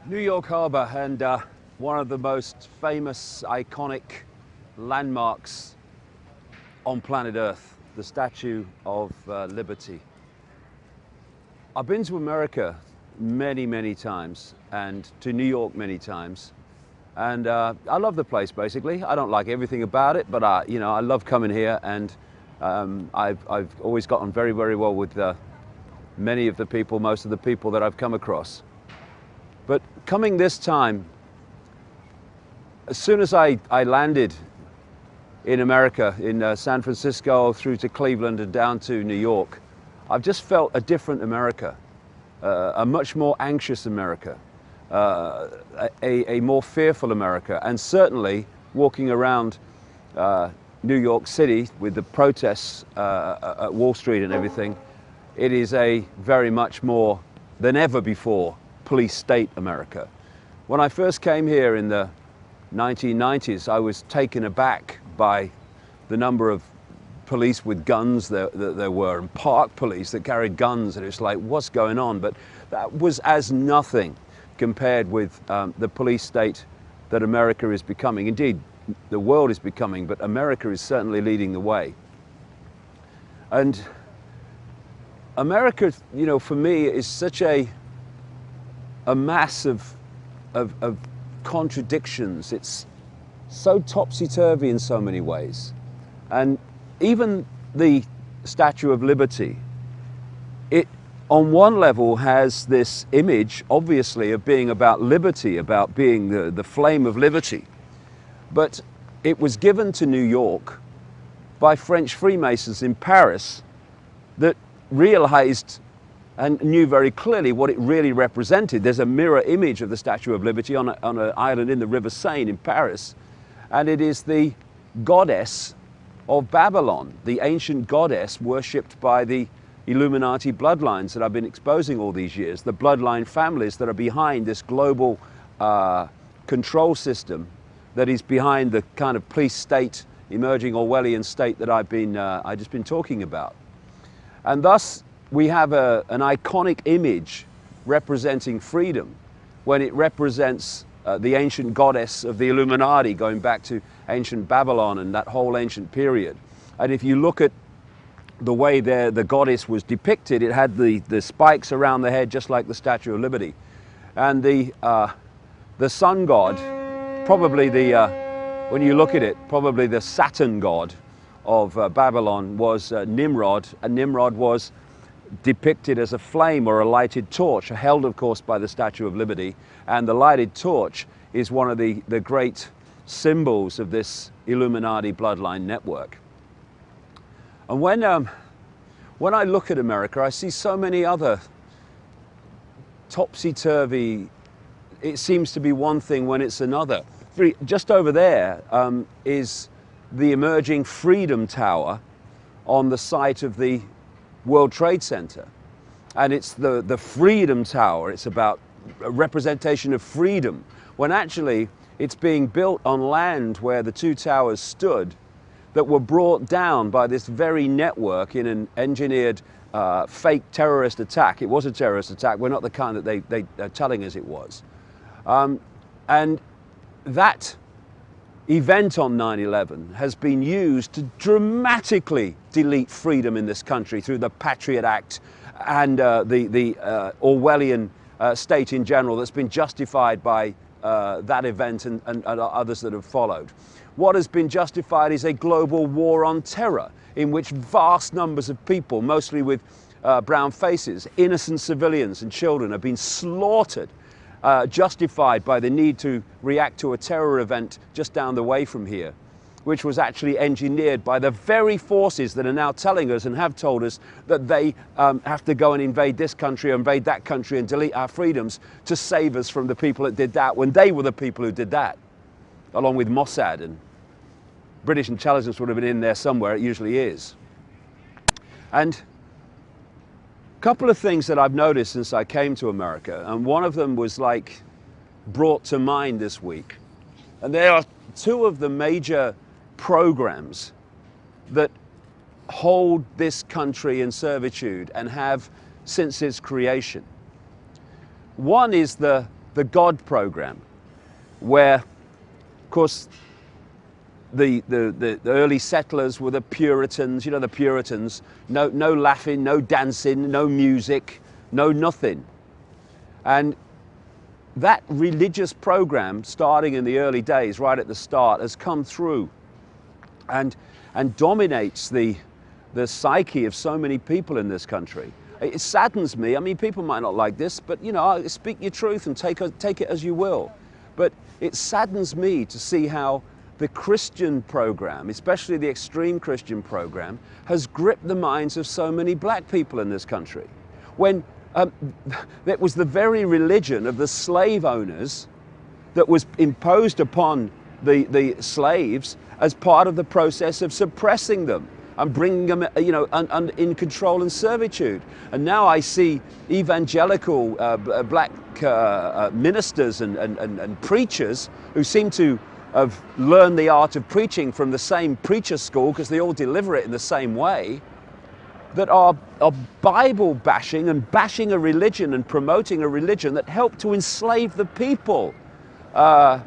New York Harbor and one of the most famous, iconic landmarks on planet Earth, the Statue of Liberty. I've been to America many times and to New York many times. And I love the place, basically. I don't like everything about it, but I love coming here, and I've always gotten very well with many of the people, most of the people that I've come across. But coming this time, as soon as I landed in America, in San Francisco, through to Cleveland and down to New York, I've just felt a different America, a much more anxious America, a more fearful America, and certainly walking around New York City with the protests at Wall Street and everything, it is a very much more than ever before police state America. When I first came here in the 1990s, I was taken aback by the number of police with guns that there were, and park police that carried guns, and it's like, what's going on? But that was as nothing compared with the police state that America is becoming. Indeed, the world is becoming, but America is certainly leading the way. And America, for me, is such a mass of contradictions. It's so topsy-turvy in so many ways. And even the Statue of Liberty, it on one level has this image, obviously, of being about liberty, about being the flame of liberty. But it was given to New York by French Freemasons in Paris that realized and knew very clearly what it really represented. There's a mirror image of the Statue of Liberty on an island in the River Seine in Paris, and it is the goddess of Babylon, the ancient goddess worshipped by the Illuminati bloodlines that I've been exposing all these years, the bloodline families that are behind this global control system that is behind the kind of police state, emerging Orwellian state that I've just been talking about. And thus, we have an iconic image representing freedom when it represents the ancient goddess of the Illuminati, going back to ancient Babylon and that whole ancient period. And if you look at the way the goddess was depicted, it had the spikes around the head, just like the Statue of Liberty. And the sun god, probably when you look at it, probably the Saturn god of Babylon was Nimrod, and Nimrod was depicted as a flame or a lighted torch, held of course by the Statue of Liberty. And the lighted torch is one of the great symbols of this Illuminati bloodline network. And when I look at America, I see so many other topsy-turvy, it seems to be one thing when it's another. Just over there is the emerging Freedom Tower on the site of the World Trade Center. And it's the Freedom Tower. It's about a representation of freedom, when actually it's being built on land where the two towers stood that were brought down by this very network in an engineered fake terrorist attack. It was a terrorist attack. We're not the kind that they're telling us it was. And that event on 9/11 has been used to dramatically delete freedom in this country through the Patriot Act and the Orwellian state in general that's been justified by that event and others that have followed. What has been justified is a global war on terror in which vast numbers of people, mostly with brown faces, innocent civilians and children, have been slaughtered, justified by the need to react to a terror event just down the way from here, which was actually engineered by the very forces that are now telling us and have told us that they have to go and invade this country or invade that country and delete our freedoms to save us from the people that did that, when they were the people who did that, along with Mossad. And British intelligence would have been in there somewhere. It usually is. And couple of things that I've noticed since I came to America, and one of them was like brought to mind this week. And there are two of the major programs that hold this country in servitude and have since its creation. One is the the God program, where, of course, the early settlers were the Puritans, you know, the Puritans, no laughing, no dancing, no music, no nothing. And that religious program, starting in the early days, right at the start, has come through and dominates the psyche of so many people in this country. It saddens me. I mean, people might not like this, but, you know, speak your truth and take it as you will. But it saddens me to see how the Christian program, especially the extreme Christian program, has gripped the minds of so many black people in this country. When it was the very religion of the slave owners that was imposed upon the slaves as part of the process of suppressing them and bringing them, you know, in control and servitude. And now I see evangelical black ministers and preachers who seem to have learned the art of preaching from the same preacher school, because they all deliver it in the same way, that are Bible bashing and bashing a religion and promoting a religion that helped to enslave the people that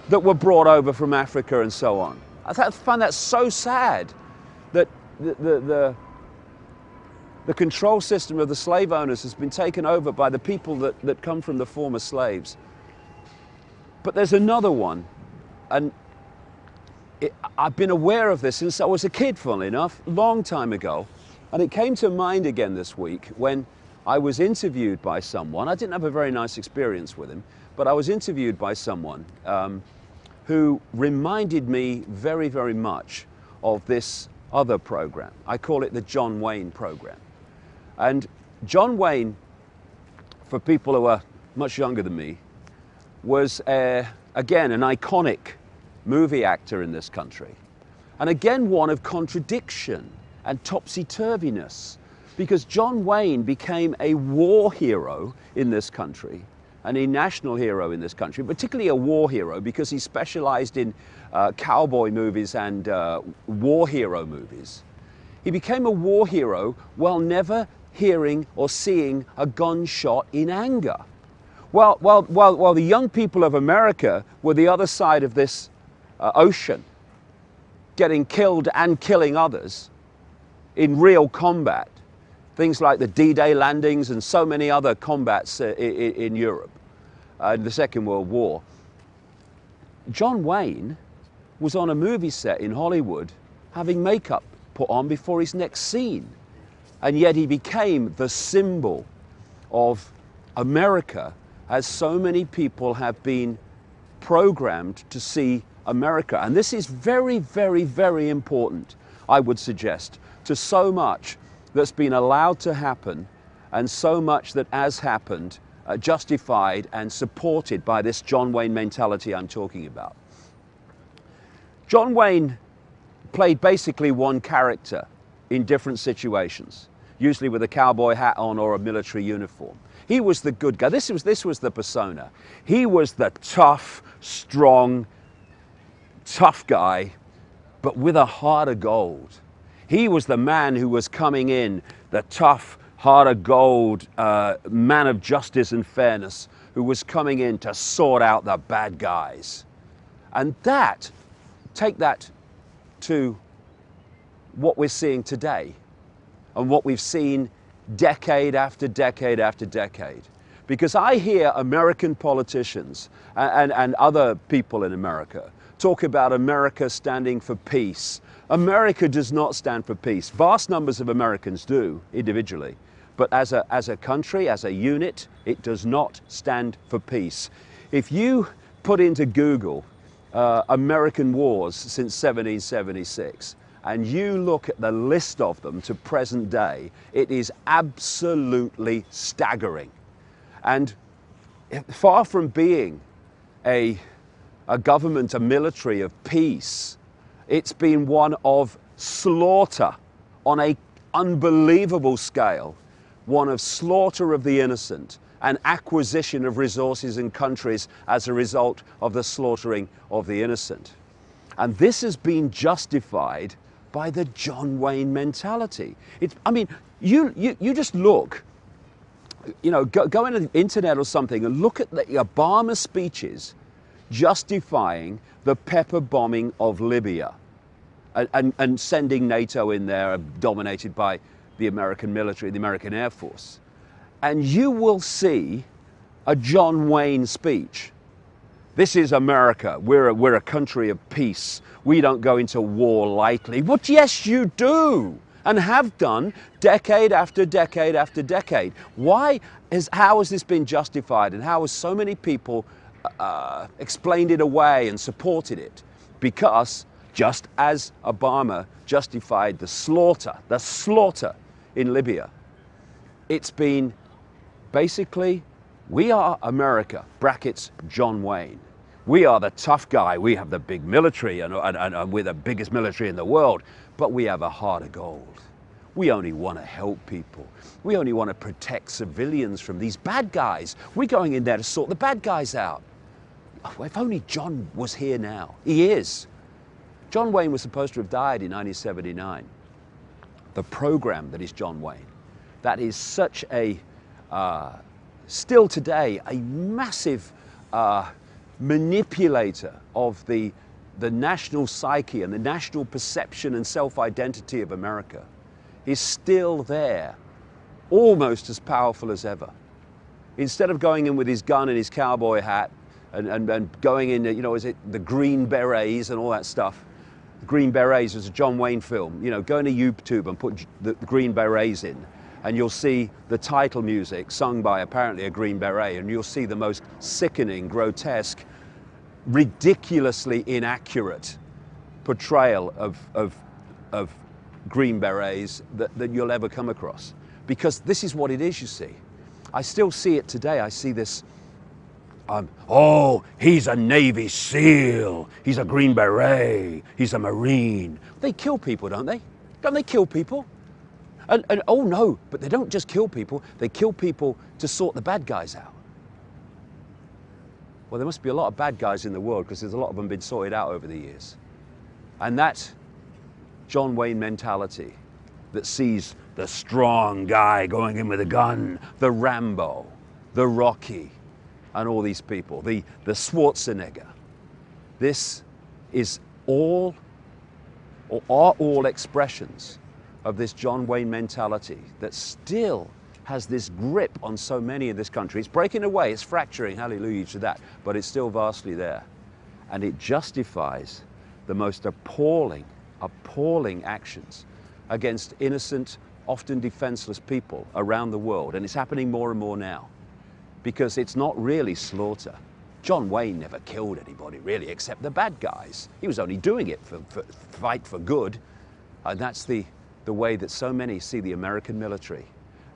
were brought over from Africa and so on. I find that so sad, that the control system of the slave owners has been taken over by the people that come from the former slaves. But there's another one, and I've been aware of this since I was a kid, funnily enough, a long time ago. And it came to mind again this week when I was interviewed by someone. I didn't have a very nice experience with him, but I was interviewed by someone who reminded me very, very much of this other program. I call it the John Wayne program. And John Wayne, for people who are much younger than me, was, again, an iconic movie actor in this country. And again, one of contradiction and topsy-turviness, because John Wayne became a war hero in this country, and a national hero in this country, particularly a war hero because he specialized in cowboy movies and war hero movies. He became a war hero while never hearing or seeing a gunshot in anger. While the young people of America were the other side of this ocean, getting killed and killing others in real combat, things like the D-Day landings and so many other combats in Europe in the Second World War. John Wayne was on a movie set in Hollywood having makeup put on before his next scene. And yet he became the symbol of America, as so many people have been programmed to see America. And this is very, very, very important, I would suggest, to so much that's been allowed to happen, and so much that has happened, justified and supported by this John Wayne mentality I'm talking about. John Wayne played basically one character in different situations, usually with a cowboy hat on or a military uniform. He was the good guy. This was the persona. He was the tough, strong, tough guy, but with a heart of gold. He was the man who was coming in, the tough, heart of gold, man of justice and fairness, who was coming in to sort out the bad guys. And that, take that to what we're seeing today, and what we've seen decade after decade after decade. Because I hear American politicians and other people in America talk about America standing for peace. America does not stand for peace. Vast numbers of Americans do, individually. But as a country, as a unit, it does not stand for peace. If you put into Google American wars since 1776, and you look at the list of them to present day, it is absolutely staggering. And far from being a government, a military of peace, it's been one of slaughter on an unbelievable scale, one of slaughter of the innocent and acquisition of resources and countries as a result of the slaughtering of the innocent. And this has been justified by the John Wayne mentality. I mean, you just look You know, go into the internet or something and look at the Obama speeches justifying the pepper bombing of Libya and sending NATO in there, dominated by the American military, the American Air Force. And you will see a John Wayne speech. This is America. We're a country of peace. We don't go into war lightly. But yes, you do, and have done decade after decade after decade. How has this been justified, and how has so many people explained it away and supported it? Because just as Obama justified the slaughter in Libya, it's been basically, we are America, brackets John Wayne. We are the tough guy. We have the big military and we're the biggest military in the world, but we have a heart of gold. We only want to help people. We only want to protect civilians from these bad guys. We're going in there to sort the bad guys out. Oh, if only John was here now. He is. John Wayne was supposed to have died in 1979. The program that is John Wayne, that is such a, still today, a massive manipulator of the national psyche and the national perception and self-identity of America, is still there, almost as powerful as ever. Instead of going in with his gun and his cowboy hat and going in, you know, is it the Green Berets and all that stuff? The Green Berets was a John Wayne film. You know, go into YouTube and put the Green Berets in, and you'll see the title music sung by apparently a Green Beret, and you'll see the most sickening, grotesque, ridiculously inaccurate portrayal of Green Berets that you'll ever come across. Because this is what it is, you see. I still see it today. I see this, oh, he's a Navy SEAL, he's a Green Beret, he's a Marine. They kill people, don't they? Don't they kill people? And oh no, but they don't just kill people, they kill people to sort the bad guys out. Well, there must be a lot of bad guys in the world, because there's a lot of them been sorted out over the years. And that John Wayne mentality that sees the strong guy going in with a gun, the Rambo, the Rocky, and all these people, the Schwarzenegger. This is all, or are all, expressions of this John Wayne mentality that still has this grip on so many in this country. It's breaking away, it's fracturing, hallelujah to that, but it's still vastly there. And it justifies the most appalling actions against innocent, often defenseless people around the world. And it's happening more and more now, because it's not really slaughter. John Wayne never killed anybody really, except the bad guys. He was only doing it for fight for good. And that's the way that so many see the American military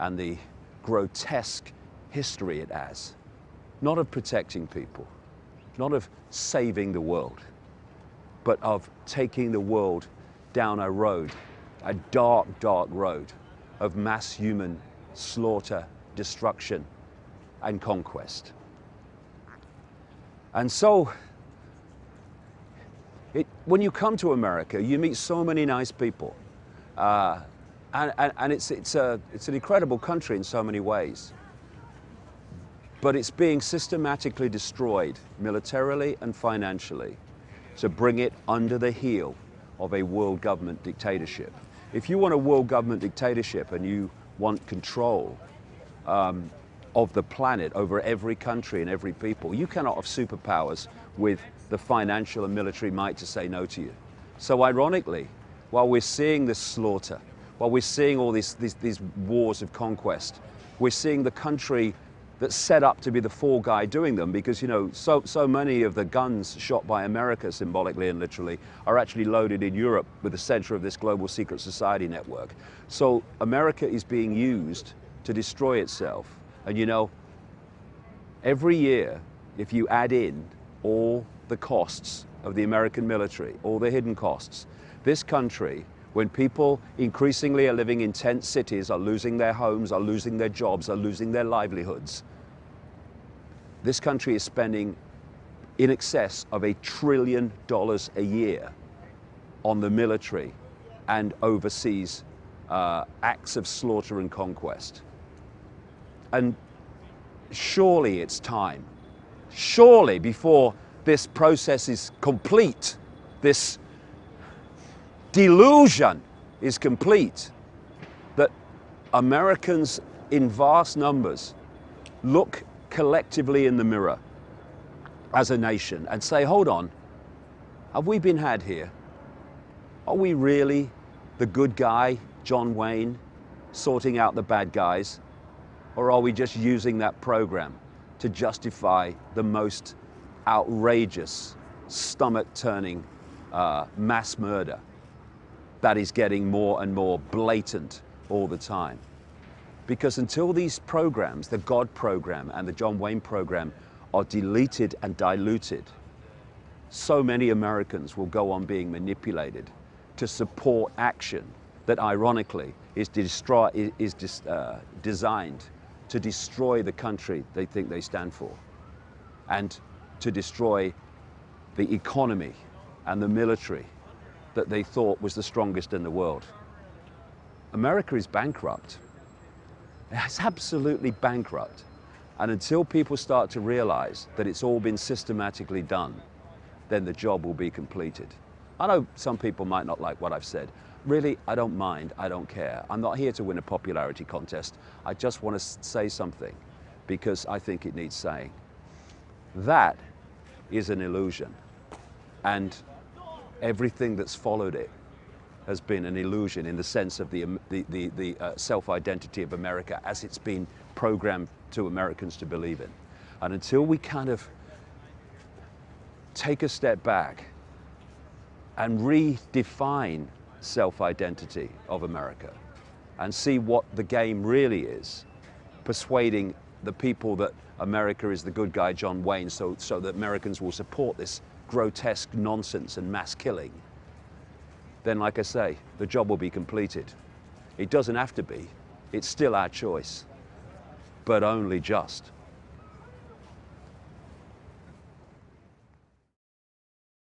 and the grotesque history it has. Not of protecting people, not of saving the world, but of taking the world down a road, a dark, dark road of mass human slaughter, destruction, and conquest. And so, when you come to America, you meet so many nice people. And it's an incredible country in so many ways. But it's being systematically destroyed militarily and financially to bring it under the heel of a world government dictatorship. If you want a world government dictatorship and you want control of the planet over every country and every people, you cannot have superpowers with the financial and military might to say no to you. So ironically, while we're seeing this slaughter, while we're seeing all these wars of conquest, we're seeing the country that's set up to be the fall guy doing them, because, you know, so many of the guns shot by America, symbolically and literally, are actually loaded in Europe with the center of this global secret society network. So America is being used to destroy itself. And you know, every year, if you add in all the costs of the American military, all the hidden costs, this country, when people increasingly are living in tent cities, are losing their homes, are losing their jobs, are losing their livelihoods, this country is spending in excess of $1 trillion a year on the military and overseas acts of slaughter and conquest. And surely it's time, surely before this process is complete, this delusion is complete, that Americans in vast numbers look collectively in the mirror as a nation and say, hold on, have we been had here? Are we really the good guy, John Wayne, sorting out the bad guys? Or are we just using that program to justify the most outrageous, stomach-turning mass murder that is getting more and more blatant all the time? Because until these programs, the God program and the John Wayne program, are deleted and diluted, so many Americans will go on being manipulated to support action that ironically is designed to destroy the country they think they stand for, and to destroy the economy and the military that they thought was the strongest in the world. America is bankrupt. It's absolutely bankrupt. And until people start to realize that it's all been systematically done, then the job will be completed. I know some people might not like what I've said. Really, I don't mind, I don't care. I'm not here to win a popularity contest. I just want to say something because I think it needs saying. That is an illusion. And everything that's followed it has been an illusion in the sense of the self-identity of America as it's been programmed to Americans to believe in. And until we kind of take a step back and redefine self-identity of America and see what the game really is, persuading the people that America is the good guy John Wayne so that Americans will support this grotesque nonsense and mass killing, then like I say, the job will be completed. It doesn't have to be. It's still our choice, but only just.